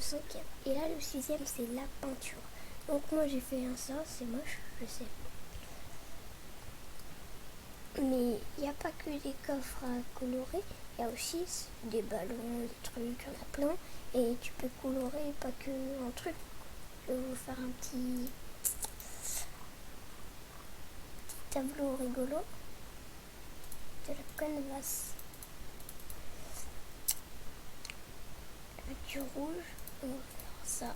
5e. Et là, le 6e, c'est la peinture. Donc moi, j'ai fait ça, c'est moche, je sais. Mais il n'y a pas que des coffres à colorer, il y a aussi des ballons, des trucs, il y en a plein. Et tu peux colorer pas que un truc. Je vais vous faire un petit tableau rigolo de la canvas. Avec du rouge, on va faire ça.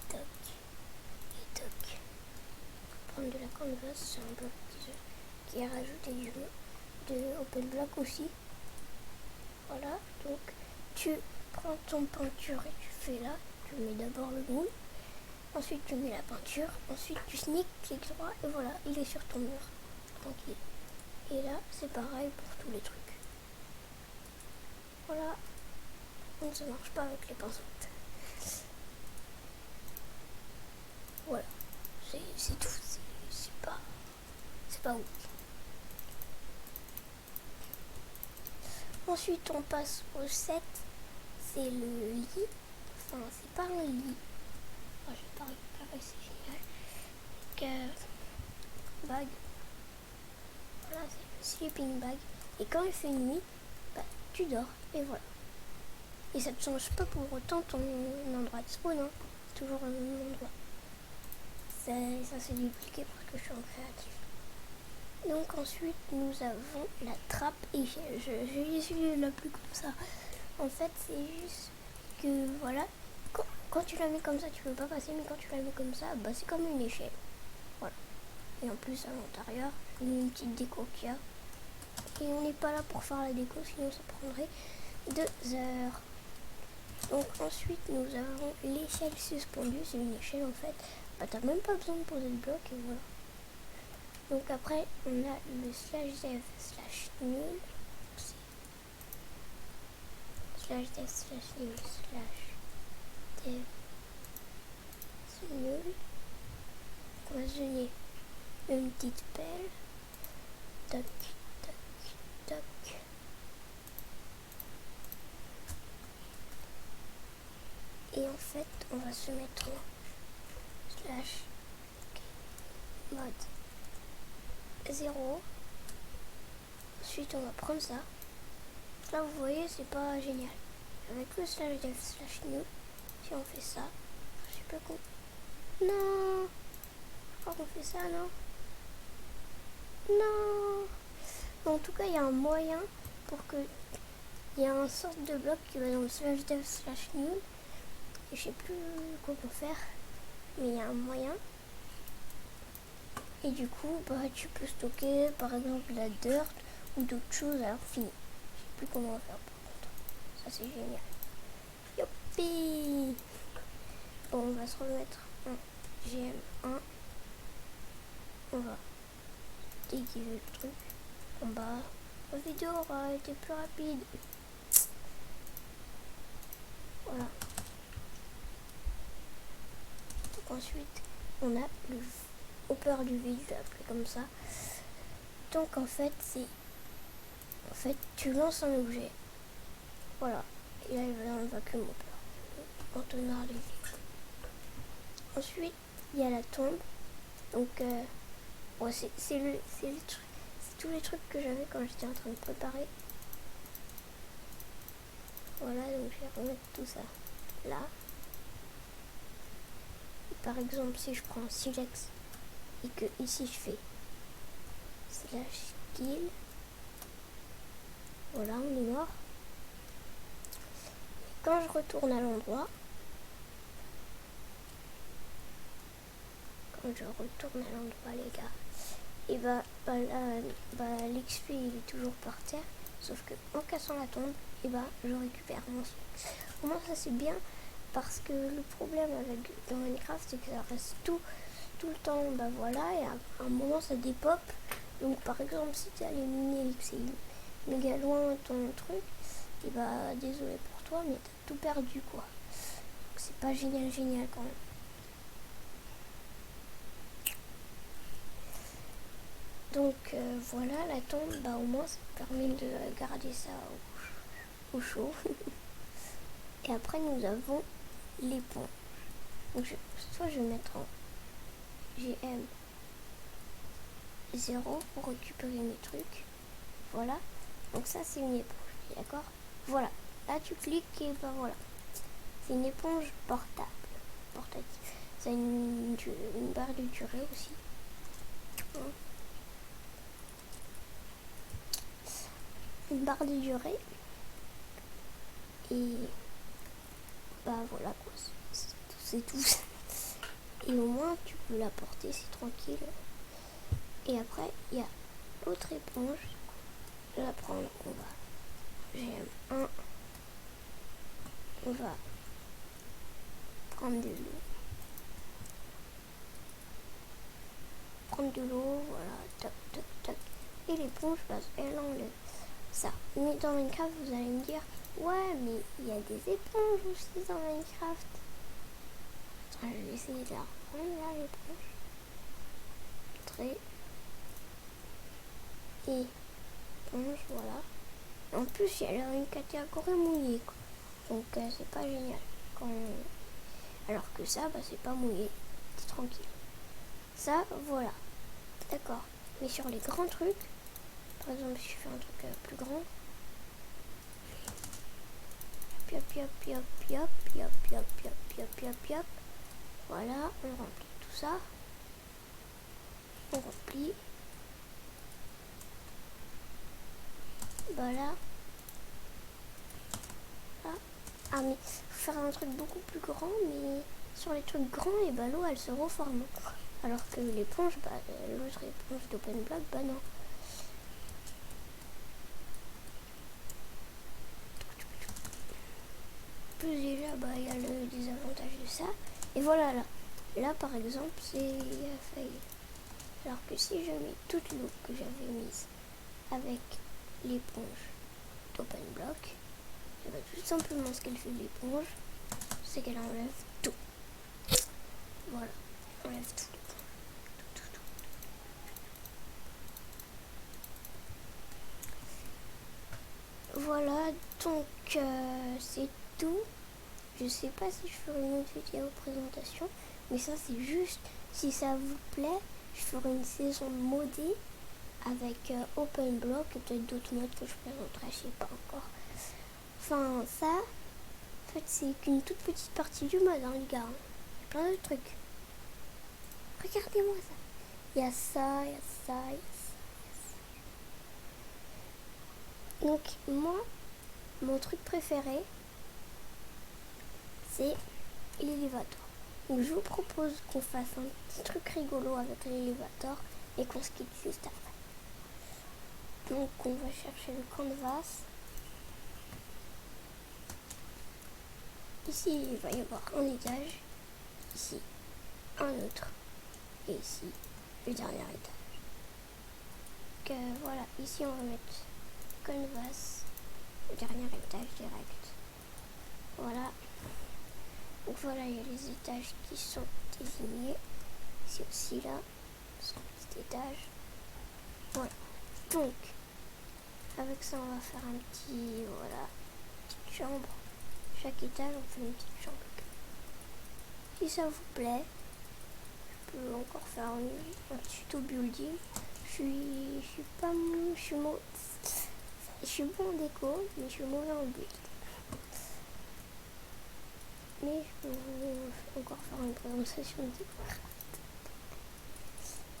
Toc et toc. Prendre de la canvas, c'est un bloc qui est rajouté de Open Block aussi. Voilà, donc tu prends ton peinture et tu fais là, tu mets d'abord le moule, ensuite tu mets la peinture, ensuite tu sneak, clic droit et voilà, il est sur ton mur, tranquille. Et là, c'est pareil pour tous les trucs. Voilà, donc ça marche pas avec les pinceaux. Voilà, c'est tout, c'est pas ouf. Ensuite, on passe au 7, c'est le lit. Enfin, c'est pas un lit. Enfin, j'ai pas récupéré, c'est génial. Bag. Voilà, c'est le sleeping bag. Et quand il fait nuit, bah, tu dors. Et voilà. Et ça ne change pas pour autant ton endroit de spawn. Hein. Toujours le même endroit. Ça s'est dupliqué parce que je suis en créatif. Donc ensuite, nous avons la trappe. Et je suis la plus comme ça. En fait, c'est juste que voilà. Quand tu la mets comme ça, tu peux pas passer. Mais quand tu la mets comme ça, bah, c'est comme une échelle. Voilà. Et en plus, à l'intérieur, une petite déco qu'il y a. Et on n'est pas là pour faire la déco, sinon ça prendrait 2 heures. Donc ensuite, nous avons l'échelle suspendue. C'est une échelle en fait. Bah, t'as même pas besoin de poser le bloc et voilà. Donc après, on a le /dev/nul. /dev/nul /dev nul. On va se donner une petite pelle. Toc, toc, toc. Et en fait, on va se mettre en mode 0. Ensuite, on va prendre ça. Là, vous voyez, c'est pas génial. Avec le /dev/nul, si on fait ça, je sais pas quoi. Non, je crois qu'on fait ça, non. Non. Bon, en tout cas, il y a un moyen pour que il y a une sorte de bloc qui va dans le /dev/nul. Et je sais plus comment faire, mais il y a un moyen. Et du coup, bah, tu peux stocker par exemple la dirt ou d'autres choses à l'infini. Je sais plus comment faire par contre. Ça c'est génial. Youpi! Bon, on va se remettre en GM1. On va déguiser le truc en bas. La vidéo aura été plus rapide. Voilà. Donc ensuite, on a le hopper du vide, je vais l'appeler comme ça. Donc en fait, tu lances un objet. Voilà. Et là, il va dans le vacuum hopper. Entonnoir du vide. Ensuite, il y a la tombe. Donc, ouais, c'est tous les trucs que j'avais quand j'étais en train de préparer. Voilà, donc je vais remettre tout ça là. Et par exemple, si je prends un silex et que ici je fais /kill, voilà, on est mort. Et quand je retourne à l'endroit, les gars, et bah l'XP il est toujours par terre, sauf que en cassant la tombe, et bah je récupère mon silex. Au moins ça c'est bien, parce que le problème dans Minecraft, c'est que ça reste tout le temps, bah voilà, et à un moment ça dépop. Donc par exemple, si tu es allé miner et que c'est méga loin ton truc, et bah désolé pour toi, mais t'as tout perdu quoi. Donc c'est pas génial quand même. Donc voilà, la tombe, bah au moins ça permet de garder ça au chaud. Et après nous avons l'éponge. Donc soit je vais mettre en GM0 pour récupérer mes trucs. Voilà. Donc ça c'est une éponge, d'accord? Voilà. Là tu cliques et ben voilà. C'est une éponge portable. Portative. Ça a une barre de durée aussi. Une barre de durée. Et bah voilà quoi. C'est tout. Et au moins tu peux la porter, c'est tranquille. Et après il y a l'autre éponge. Je vais la prendre. On va GM1. On va prendre de l'eau. Prendre de l'eau, voilà, tac, tac, tac. Et l'éponge, elle enlève ça. Mais dans Minecraft, vous allez me dire, ouais, mais il y a des éponges aussi dans Minecraft. Attends, je vais essayer de la reprendre là, l'éponge. Très. Et éponge, voilà. En plus, il y a une catégorie mouillée, quoi. Donc, c'est pas génial. Alors que ça, c'est pas mouillé. C'est tranquille. Ça, voilà. D'accord. Mais sur les grands trucs, par exemple, si je fais un truc plus grand, voilà, on remplit tout ça. On remplit. Voilà. Ah mais faut faire un truc beaucoup plus grand, mais sur les trucs grands, et l'eau elle se reforme. Alors que l'éponge, l'autre éponge d'OpenBlock, non. Plus déjà, il y a le désavantage de ça. Et voilà là. Là par exemple, c'est failli. Alors que si je mets toute l'eau que j'avais mise avec l'éponge d'OpenBlock, et tout simplement ce qu'elle fait l'éponge, c'est qu'elle enlève tout. Voilà, elle enlève tout. Voilà, donc c'est tout. Je sais pas si je ferai une autre vidéo présentation, mais ça c'est juste, si ça vous plaît, je ferai une saison modée avec OpenBlock et peut-être d'autres modes que je présenterai, je sais pas encore. Enfin ça, en fait c'est qu'une toute petite partie du mode, les gars. Il y a plein de trucs. Regardez-moi ça. Il y a ça, il y a ça, il y a ça. Donc moi, mon truc préféré, c'est l'élévateur. Donc je vous propose qu'on fasse un petit truc rigolo avec l'élévateur et qu'on se quitte juste après. Donc on va chercher le canvas. Ici il va y avoir un étage, ici un autre et ici le dernier étage. Donc voilà, ici on va mettre canvas, le dernier étage direct. Voilà. Donc voilà, il y a les étages qui sont désignés. Ici aussi là, son petit étage. Voilà. Donc, avec ça on va faire un petit, voilà, petite chambre. Chaque étage on fait une petite chambre. Si ça vous plaît, je peux encore faire un tuto building. Je suis bon en déco, mais je suis mauvais en build. Mais je peux encore faire une présentation de DecoCraft.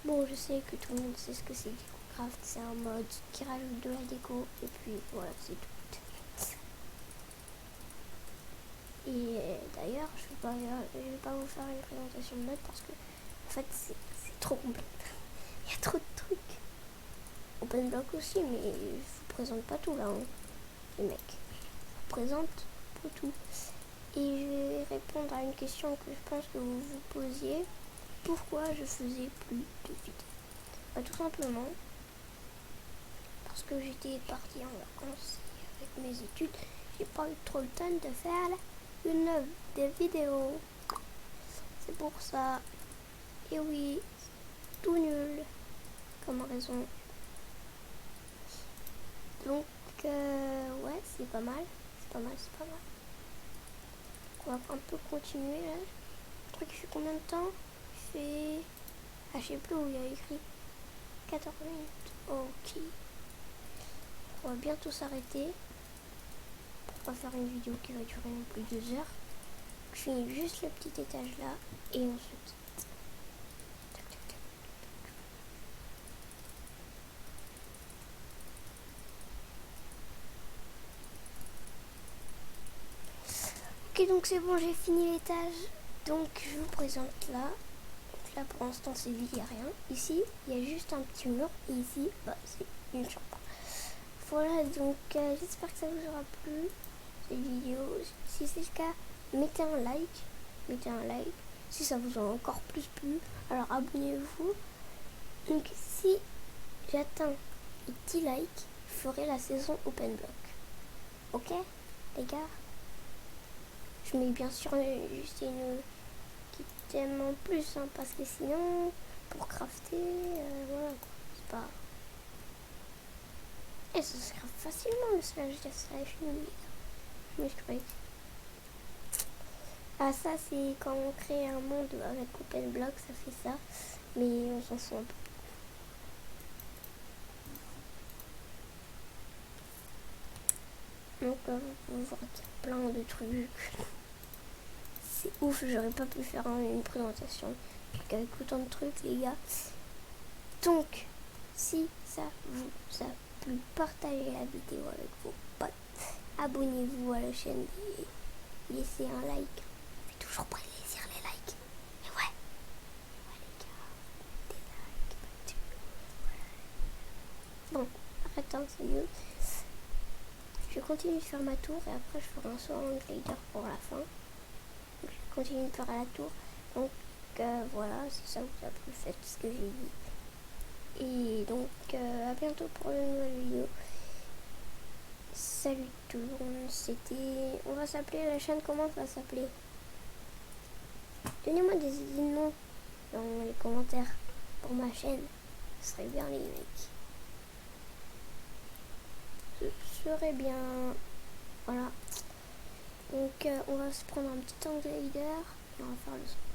Bon, je sais que tout le monde sait ce que c'est DecoCraft. C'est un mode qui rajoute de la déco. Et puis voilà, c'est tout. Et d'ailleurs, je vais pas vous faire une présentation de mode parce que en fait c'est trop complet. Il y a trop de trucs. OpenBlock aussi, mais je vous présente pas tout là, les mecs. Je vous présente pas tout. Et je vais répondre à une question que je pense que vous vous posiez. Pourquoi je faisais plus de vidéos? Tout simplement parce que j'étais partie en vacances avec mes études. J'ai pas eu trop le temps de faire des vidéos. C'est pour ça. Et oui, tout nul comme raison. Donc ouais, c'est pas mal. C'est pas mal. on va un peu continuer là. Le truc il fait combien de temps? Il fait... Ah je sais plus où il y a écrit. 14 minutes. Ok. On va bientôt s'arrêter. On va faire une vidéo qui va durer non plus 2 heures. Je finis juste le petit étage là et on se quitte. Tac, tac, tac. Ok, donc c'est bon, j'ai fini l'étage. Donc je vous présente là. Donc là pour l'instant c'est vide, il n'y a rien. Ici il y a juste un petit mur et ici bah, c'est une chambre. Voilà, donc j'espère que ça vous aura plu cette vidéo. Si c'est le cas, mettez un like. Mettez un like. Si ça vous a encore plus plu, alors abonnez-vous. Donc si j'atteins les 10 likes, je ferai la saison Open Block. Ok les gars? Je mets bien sûr juste une qui t'aime en plus, hein, parce que sinon, pour crafter, voilà quoi, c'est pas... Et ça se crafte facilement le slash death slash nul. Je m'explique. Ah ça c'est quand on crée un monde avec Open Block, ça fait ça, mais on s'en fout un peu. Donc vous pouvez voir qu'il y a plein de trucs. C'est ouf, j'aurais pas pu faire une présentation avec autant de trucs les gars. Donc, si ça vous a plu, partagez la vidéo avec vos potes. Abonnez-vous à la chaîne et laissez un like. Je suis toujours prêt à laisser les likes. Mais ouais, les gars, des likes. Bon, attends, c'est mieux. Je continue de faire ma tour et après je ferai un saut en glider pour la fin. Donc, je continue de faire la tour. Donc voilà, si ça vous a plu, faites ce que j'ai dit. Et donc à bientôt pour une nouvelle vidéo. Salut tout le monde, c'était... On va s'appeler la chaîne, comment ça va s'appeler? Donnez-moi des idées de noms dans les commentaires pour ma chaîne. Ce serait bien les mecs. Ce serait bien... Voilà. Donc on va se prendre un petit temps de leader et on va faire le son.